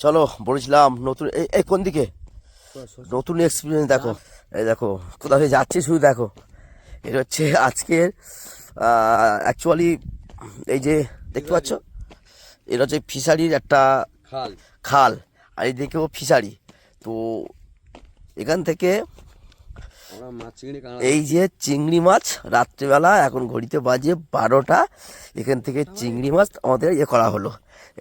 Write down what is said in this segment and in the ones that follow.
চলো বলেছিলাম নতুন এই কোন দিকে নতুন এক্সপিরিয়েন্স দেখো। এই দেখো কোথা থেকে যাচ্ছি শুধু দেখো। এটা হচ্ছে আজকের অ্যাকচুয়ালি এই যে দেখতে পাচ্ছ, এটা হচ্ছে ফিশারির একটা খাল। খাল, আর এইদিকেও ফিশারি। তো এখান থেকে আমরা মাছ চিংড়ি এই যে চিংড়ি মাছ রাত্রিবেলা এখন ঘড়িতে বাজে 12টা, এখান থেকে চিংড়ি মাছ আমাদের করা হলো।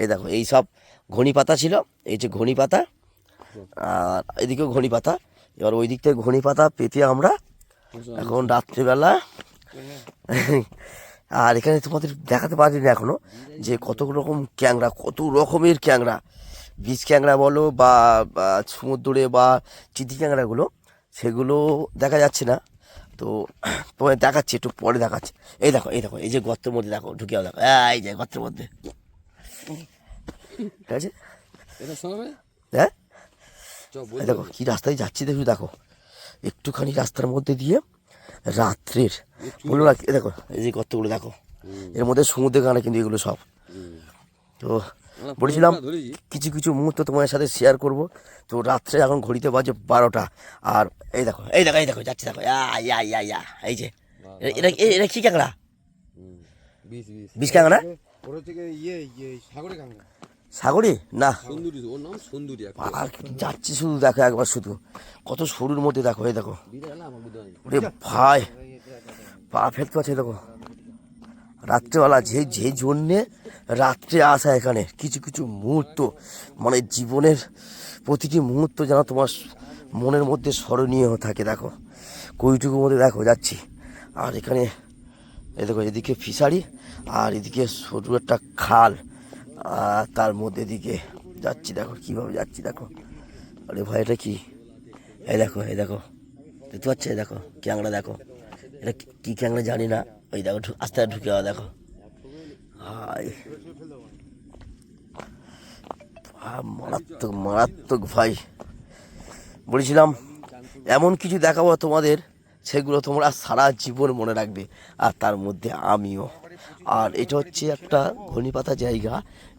এই দেখো এই সব ঘনি পাতা ছিল, এই যে ঘনি পাতা, আর এদিকেও ঘনি পাতা। এবার ওই দিক থেকে ঘনি পাতা পেতে আমরা এখন রাত্রিবেলা আর এখানে তোমাদের দেখাতে পারিনি এখনো যে কত রকম ক্যাংড়া, কত রকমের ক্যাংড়া, বীজ ক্যাংড়া বলো বা সমুদ্রে বা চিতি ক্যাংড়াগুলো, সেগুলো দেখা যাচ্ছে না। তো তোমায় দেখাচ্ছি, একটু পরে দেখাচ্ছি। এই দেখো এই দেখো এই যে গর্তের মধ্যে দেখো, ঢুকেও দেখো, এই যে গর্তের মধ্যে, ঠিক আছে। হ্যাঁ এই দেখো কি রাস্তায় যাচ্ছি দেখো, দেখো একটুখানি রাস্তার মধ্যে দিয়ে রাত্রের বললো না, দেখো এই যে গর্তগুলো দেখো, এর মধ্যে সমুদ্রে কানা কিন্তু এগুলো সব। তো বলেছিলাম কিছু কিছু মুহূর্ত তোমার সাথে শেয়ার করব। তো রাত্রে এখন ঘড়িতে বাজে 12টা, আর এই দেখো এই দেখো এই দেখো যাচ্ছি দেখো, এই যে এটা এটা কি কাঁকড়া, বিষ কাঁকড়া, সাগরে না যাচ্ছি শুধু দেখো একবার, শুধু কত সরুর মধ্যে দেখো, এই দেখো ওরে ভাই পা ফেলতে পারছে, দেখো রাত্রেবেলা যে জন্যে রাত্রে আসা এখানে কিছু কিছু মুহূর্ত, মানে জীবনের প্রতিটি মুহূর্ত যেন তোমার মনের মধ্যে স্মরণীয় থাকে। দেখো কইটুকুর মধ্যে দেখো যাচ্ছি, আর এখানে এই দেখো এদিকে ফিশারি, আর এদিকে সরু একটা খাল, আর তার মধ্যে দিকে যাচ্ছি, দেখো কীভাবে যাচ্ছি দেখো। আরে ভাই এটা কি, এই দেখো এই দেখো দেখতে পাচ্ছ, এই দেখো ক্যাংড়া, দেখো এটা কি ক্যাংড়া জানি না, ওই দেখো আস্তে আস্তে ঢুকে যাওয়া দেখো। ভাই মারাত্মক মারাত্মক ভাই, বলেছিলাম এমন কিছু দেখাবো তোমাদের, সেগুলো তোমরা সারা জীবন মনে রাখবে, আর তার মধ্যে আমিও। আর এটা হচ্ছে একটা ঘনিপাতা জায়গা,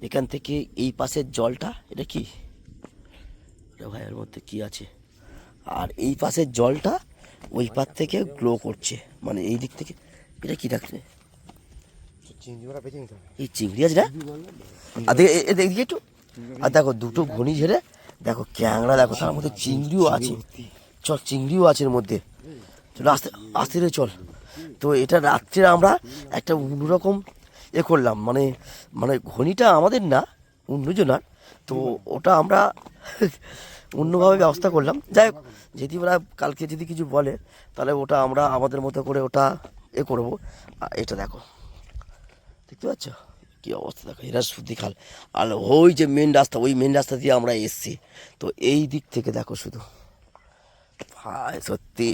এখান থেকে এই পাশের জলটা, এটা কি ভাই এর মধ্যে কি আছে, আর এই পাশের জলটা ওই পার থেকে গ্লো করছে, মানে এই দিক থেকে এটা কি ডাকছে, এই চিংড়ি আছে না, আর এদিকে একটু, আর দেখো দুটো ঘনি ঝেড়ে দেখো ক্যাংড়া, দেখো তার মধ্যে চিংড়িও আছে, চল চিংড়িও আছে এর মধ্যে, চলো আস্তে আস্তে রে চল। তো এটা রাত্রে আমরা একটা অন্যরকম করলাম, মানে মানে ঘনিটা আমাদের না, অন্যজনার। তো ওটা আমরা অন্যভাবে ব্যবস্থা করলাম। যাই হোক, যদি ওরা কালকে যদি কিছু বলে তাহলে ওটা আমরা আমাদের মতো করে ওটা করবো। এটা দেখো দেখতে পাচ্ছ কি অবস্থা, দেখো এরা সুতি খাল, আর ওই যে মেন রাস্তা, ওই মেন রাস্তা দিয়ে আমরা এসছি। তো এই দিক থেকে দেখো শুধু ভাই সত্যি